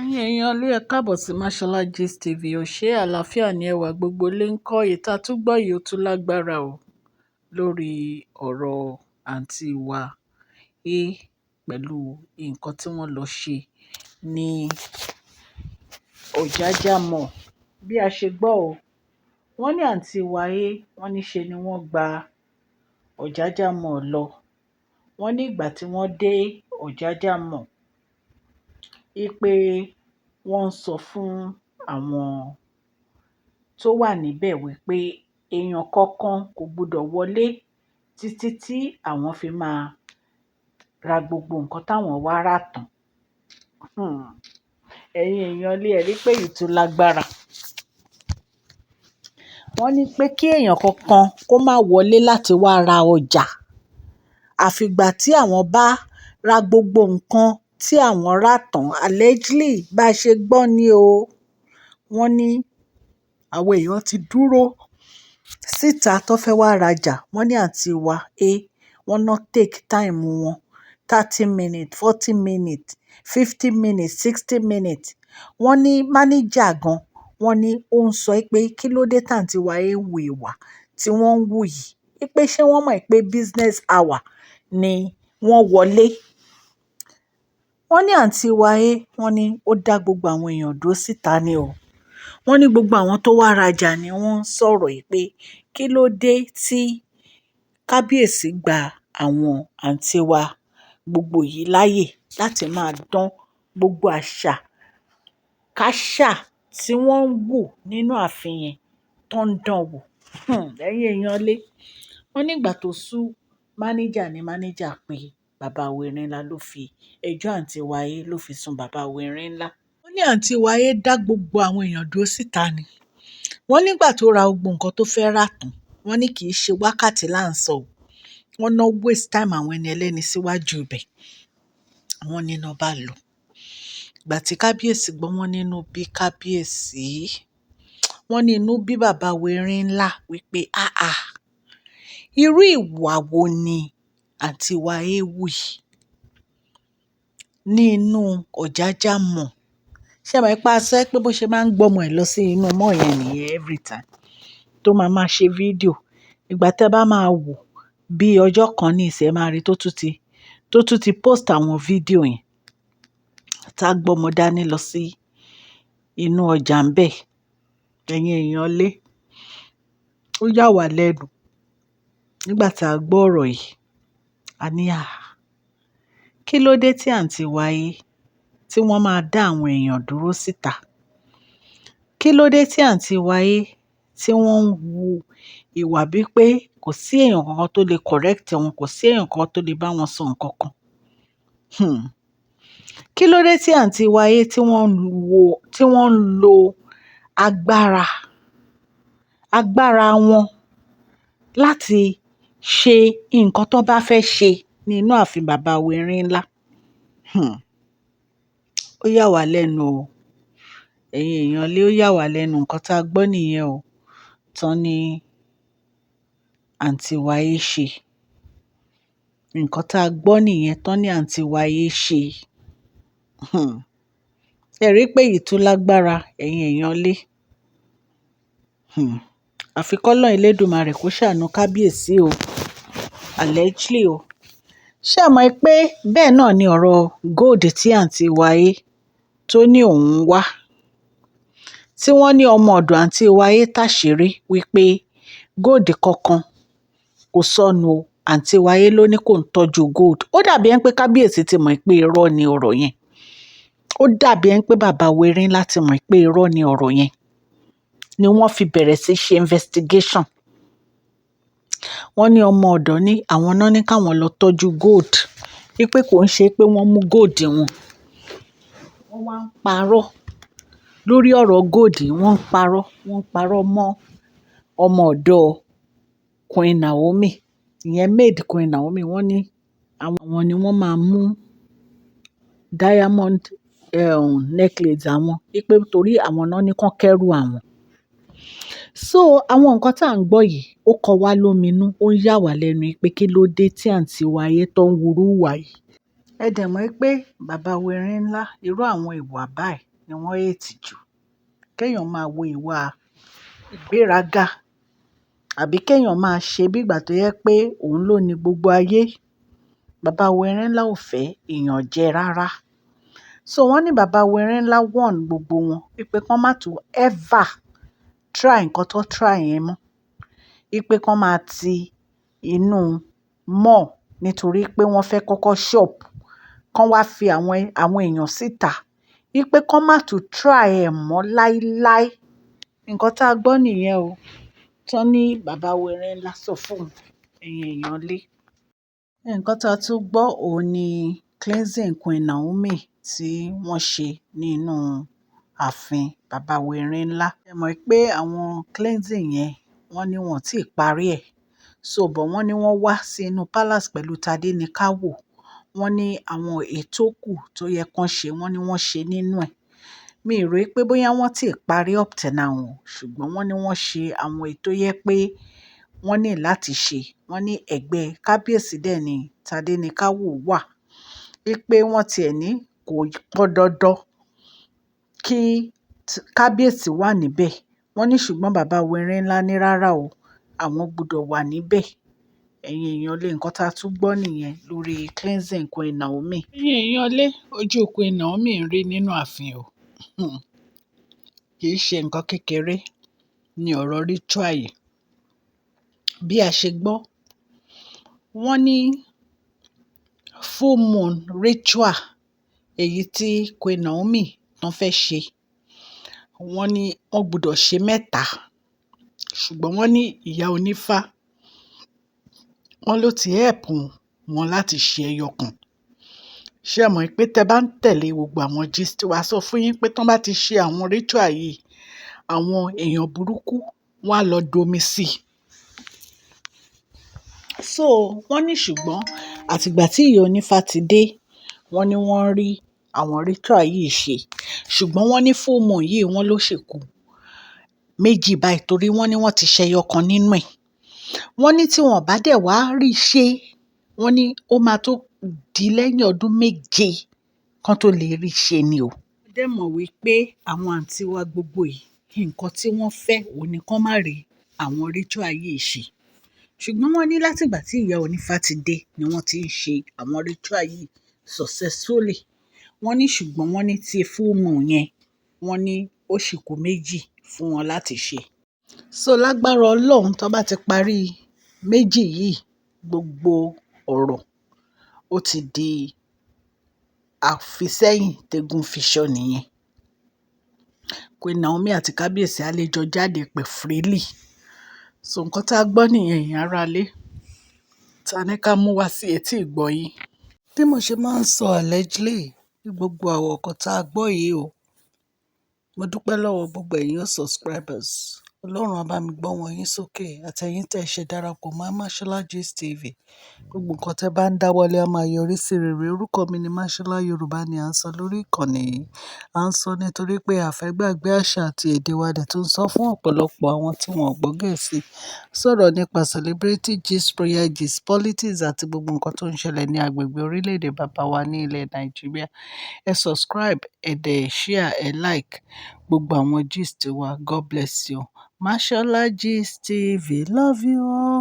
Ẹ̀yin èèyàn ilé ẹ káàbọ̀ sí Mashola Gist TV. Ó ṣe àlàáfíà ní ẹwà gbogbo lè ń kọ́ ìta tún gbọ́ yìí ó tún lágbára o lórí ọ̀rọ̀ àǹtí wa A pẹ̀lú nǹkan tí wọ́n lọ ṣe ní Ọ̀jájá mall. Bí a ṣe gbọ́ o, wọ́n ní àǹtí wa A, wọ́n ní ṣe ni wọ́n gba Ọ̀jájá mall lọ. Wọ́n ní ìgbà tí wọ́n dé Ọ̀jájá mall, wípé wọ́n ń sọ fún àwọn tó wà níbẹ̀ wípé èèyàn kankan kò gbọdọ̀ wọlé títí tí àwọn fi máa ra gbogbo nǹkan táwọn wá rà tán. Ẹ̀yin èèyàn ilé ẹ rí pé èyí tún lágbára. Wọ́n ní pé kí èèyàn kankan kó má wọlé láti wá ra ọjà àfìgbà tí àwọn bá ra gbogbo nǹkan tí àwọn rà tán. Allegedly bá ṣe gbọ́ ni o. Wọ́n ní àwọn èèyàn ti dúró síta tó fẹ́ wá rajà. Wọ́n ní àǹtí wa A, wọ́n ná take time wọn 30 minutes, 40 minutes, 50 minutes, 60 minutes. Wọ́n ní manager gan, wọ́n ní ó ń sọ pé kí ló dé tàǹtí wa A wù ìwà tí wọ́n ń wù yìí. Wípé ṣé wọ́n mọ̀ pé business hour ni wọ́n wọlé. Wọ́n ní àǹtí wa A, wọ́n ní ó dá gbogbo àwọn èèyàn dúró síta ni o. Wọ́n ní gbogbo àwọn tó wá rajà ni wọ́n ń sọ̀rọ̀ yìí pé kí ló dé tí kábíyèsí gba àwọn àǹtí wa gbogbo yìí láyè láti máa dán gbogbo àṣà káṣà tí wọ́n ń wù nínú ààfin yẹn tó ń dán wò. Ẹ̀yin èèyàn ilé, wọ́n nígbà tó sú manager ni manager pé bàbá Wẹ̀rìnlá ló fi ẹjọ́ àǹtí wa A ló fi sun bàbá Wẹ̀rìnlá. Wọ́n ní àǹtí wa A dá gbogbo àwọn èèyàn dúró síta ni. Wọ́n nígbà tó ra gbogbo nǹkan tó fẹ́ rà tán, wọ́n ní kì í ṣe wákàtí là ń sọ o. Wọ́n ná waste time àwọn ẹni ẹlẹ́ni síwájú ibẹ̀. Wọ́n ní iná bá lọ. Ìgbà tí kábíyèsí gbọ́, wọ́n nínú bí kábíyèsí. Wọ́n ní inú bí bàbá Wẹ̀rìnlá wípé irú ìwà wo ni àǹtí wa A wù yìí ní inú Ọ̀jájá mall. Ṣé ẹ mọ̀ pé a sọ pé bó ṣe máa ń gbọ́mọ ẹ̀ lọ sí inú mall yẹn nìyẹn every time tó máa ṣe fídíò. Ìgbà tẹ́ bá máa wò bí ọjọ́ kan ní ìsìn, ẹ máa rí tó tún ti post àwọn fídíò yẹn tá gbọ́mọ dání lọ sí inú ọjà ń bẹ̀. Ẹ̀yin èèyàn ilé, ó yà wá lẹ́nu nígbà tá a gbọ́ ọ̀rọ̀ yìí. A ní kí ló dé tí àǹtí wa A tí wọ́n máa dá àwọn èèyàn dúró síta? Kí ló dé tí àǹtí wa A tí wọ́n ń wu ìwà bíi pé kò sí èèyàn kankan tó lè correct wọn, kò sí èèyàn kankan tó lè bá wọn sọ nǹkan kan? Kí ló dé tí àǹtí wa A tí wọ́n ń lo agbára wọn láti ṣe nǹkan tó bá fẹ́ ṣe nínú ààfin bàbá Wẹ̀rìnlá? Ó yà wá lẹ́nu o. Ẹ̀yin èèyàn ilé, ó yà wá lẹ́nu nǹkan tá a gbọ́ nìyẹn o. Tán ní àǹtí wa A ṣe. Nǹkan tá a gbọ́ nìyẹn tán ní àǹtí wa A ṣe. Ẹ rí pé èyí tún lágbára, ẹ̀yin èèyàn ilé. Àfi k'Ọlọ́run Elédùmarè kó ṣàánú kábíyèsí o. Allegedly o. Ṣé ẹ mọ̀ pé bẹ́ẹ̀ náà ni ọ̀rọ̀ gold tí àǹtí wa A tó ní òun wá. Tí wọ́n ní ọmọ ọ̀dọ̀ àǹtí wa A táṣìírí wípé gold kankan kò sọnù o. Àǹtí wa A ló ní kó ń tọ́jú gold. Ó dàbí ẹni pé kábíyèsí ti mọ̀ pé irọ́ ni ọ̀rọ̀ yẹn. Ó dàbí ẹni pé bàbá Wẹ̀rìnlá ti mọ̀ pé irọ́ ni ọ̀rọ̀ yẹn, ni wọ́n fi bẹ̀rẹ̀ sí ṣe investigation. Wọ́n ní ọmọ ọ̀dọ̀ ní àwọn náà ní káwọn lọ tọ́jú gold. Wípé kò ń ṣe pé wọ́n mú gold wọn. Wọ́n wá ń parọ́ lórí ọ̀rọ̀ gold. Wọ́n ń parọ́ mọ́ ọmọ ọ̀dọ̀ Queen Naomi. Ìyẹn maid Queen Naomi. Wọ́n ní àwọn ni wọ́n máa mú diamond necklace àwọn. Wípé torí àwọn náà ní kán kẹ́rù àwọn. So àwọn nǹkan tá à ń gbọ́ yìí ó kọ wá lóminú, ó ń yà wá lẹ́nu pé kí ló dé tí àǹtí wa A tó ń wúrú ìwà yìí. ẹ dẹ̀ mọ̀ pé bàbá Wẹ̀rìnlá irú àwọn ìwà báyìí ni wọ́n hate jù. Kéèyàn máa wo ìwà ìgbéraga àbí kéèyàn máa ṣe bí ìgbà tó yẹ pé òun ló ní gbogbo ayé. Bàbá Wẹ̀rìnlá ò fẹ́ ìyànjẹ rárá. So wọ́n ní bàbá Wẹ̀rìnlá warn gbogbo wọn wípé kán má tún ever try nǹkan tó try yẹn mọ́. Wípé kán máa ti inú mall nítorí pé wọ́n fẹ́ kọ́kọ́ shop. Kán wá fi àwọn èèyàn síta. Wípé kán má tún try ẹ̀ mọ́ láíláí. Nǹkan tá a gbọ́ nìyẹn o. Tán ní bàbá Wẹ̀rìnlá sọ fún ẹ̀yin èèyàn lé. Nǹkan tá a tún gbọ́ òun ni cleansing Queen Naomi tí wọ́n ṣe nínú ààfin bàbá Wẹ̀rìnlá. Ẹ mọ̀ pé àwọn cleansing yẹn wọ́n ní wọn ò tíì parí ẹ̀. So but wọ́n ní wọ́n wá sí inú palace pẹ̀lú Tádéníkáwò. Wọ́n ní àwọn ètò kù tó yẹ kán ṣe wọ́n ní wọ́n ṣe nínú ẹ̀. Mi ò rò pé bóyá wọ́n ti parí up till now o, ṣùgbọ́n wọ́n ní wọ́n ṣe àwọn èyí tó yẹ pé wọ́n ní láti ṣe. Wọ́n ní ẹ̀gbẹ́ kábíyèsí dẹ̀ ni Tádéníkáwò wà. Wípé wọ́n tiẹ̀ ní kò pọn dandan kí kábíyèsí wà níbẹ̀. Wọ́n ní ṣùgbọ́n bàbá Wẹ̀rìnlá ní rárá o, àwọn gbọdọ̀ wà níbẹ̀. Ẹ̀yin èèyàn lé nǹkan tá a tún gbọ́ nìyẹn lórí cleansing Queen Naomi. Ẹ̀yin èèyàn lé ojú Queen Naomi ń rí nínú ààfin o. Kì í ṣe nǹkan kékeré ní ọ̀rọ̀ ritual yìí. Bí a ṣe gbọ́, wọ́n ní full moon ritual èyí tí Queen Naomi tán fẹ́ ṣe. Wọ́n ní wọ́n gbọdọ̀ ṣe mẹ́ta. Ṣùgbọ́n wọ́n ní ìyá onífá, wọ́n ló ti help wọn láti ṣe ẹyọ kan. Ṣé ẹ mọ̀ pé tẹ bá ń tẹ̀lé gbogbo àwọn gist wa sọ fún yín pé tán bá ti ṣe àwọn ritual yìí, àwọn èèyàn burúkú wọ́n á lọ domi sí i. So wọ́n ní ṣùgbọ́n àtìgbà tí ìyá onífá ti dé, wọ́n ní wọ́n rí àwọn ritual yìí ṣe. Ṣùgbọ́n wọ́n ní full moon yìí wọ́n ló ṣì kù méjì báyìí torí wọ́n ní wọ́n ti ṣẹyọ kan nínú ẹ̀. Wọ́n ní tí wọn bá dẹ̀ wá rí ṣe, wọ́n ní ó máa tó di lẹ́yìn ọdún méje kán tó lè rí ṣe ni o. Ẹ dẹ̀ mọ̀ wípé àwọn àǹtí wa gbogbo yìí, nǹkan tí wọ́n fẹ́ òun ni kán má rí àwọn ritual yìí ṣe. Ṣùgbọ́n wọ́n ní látìgbà tí ìyá onífá ti dé ni wọ́n ti ń ṣe àwọn ritual yìí successfully. Wọ́n ní ṣùgbọ́n wọ́n ní ti full moon yẹn, wọ́n ní ó ṣì kù méjì fún wọn láti ṣe. So lágbára Ọlọ́run tán bá ti parí méjì yìí, gbogbo ọ̀rọ̀ ó ti di àfisẹ́yìn tẹ́gun fiṣọ nìyẹn. Queen Naomi àti kábíyèsí á lè jọ jáde pẹ̀ freely. So nǹkan tá a gbọ́ nìyẹn ẹ̀yin aráalé. Ta ní ká mú wá sí etí ìgbọ́ yín. Bí mo ṣe máa ń sọ allegedly ní gbogbo àwọn nǹkan tá a gbọ́ yìí o. Mo dúpẹ́ lọ́wọ́ gbogbo ẹ̀yin subscribers. Ọlọ́run á bá mi gbọ́ wọn yín sókè. Àtẹ̀yin tẹ́ ṣe darapọ̀ mọ́ Mashola Gist TV. Gbogbo nǹkan tẹ́ bá ń dáwọ́lé á máa yọrí sí rere. Orúkọ mi ni Mashola, Yorùbá ni à ń sọ lórí ìkànnì yìí. À ń sọ nítorí pé a fẹ́ gbàgbé àṣà àti èdè wa dẹ̀ tún sọ fún ọ̀pọ̀lọpọ̀ àwọn tí wọn ò gbọ́ Gẹ̀ẹ́sì. Sọ̀rọ̀ nípa celebrity gist, prayer gist, politics àti gbogbo nǹkan tó ń ṣẹlẹ̀ ní agbègbè orílẹ̀-èdè bàbá wa ní ilẹ̀ Nàìjíríà. Ẹ subscribe, ẹ dẹ̀ share, ẹ like gbogbo àwọn gist wa. God bless you. Mashola Gist TV. Love you all.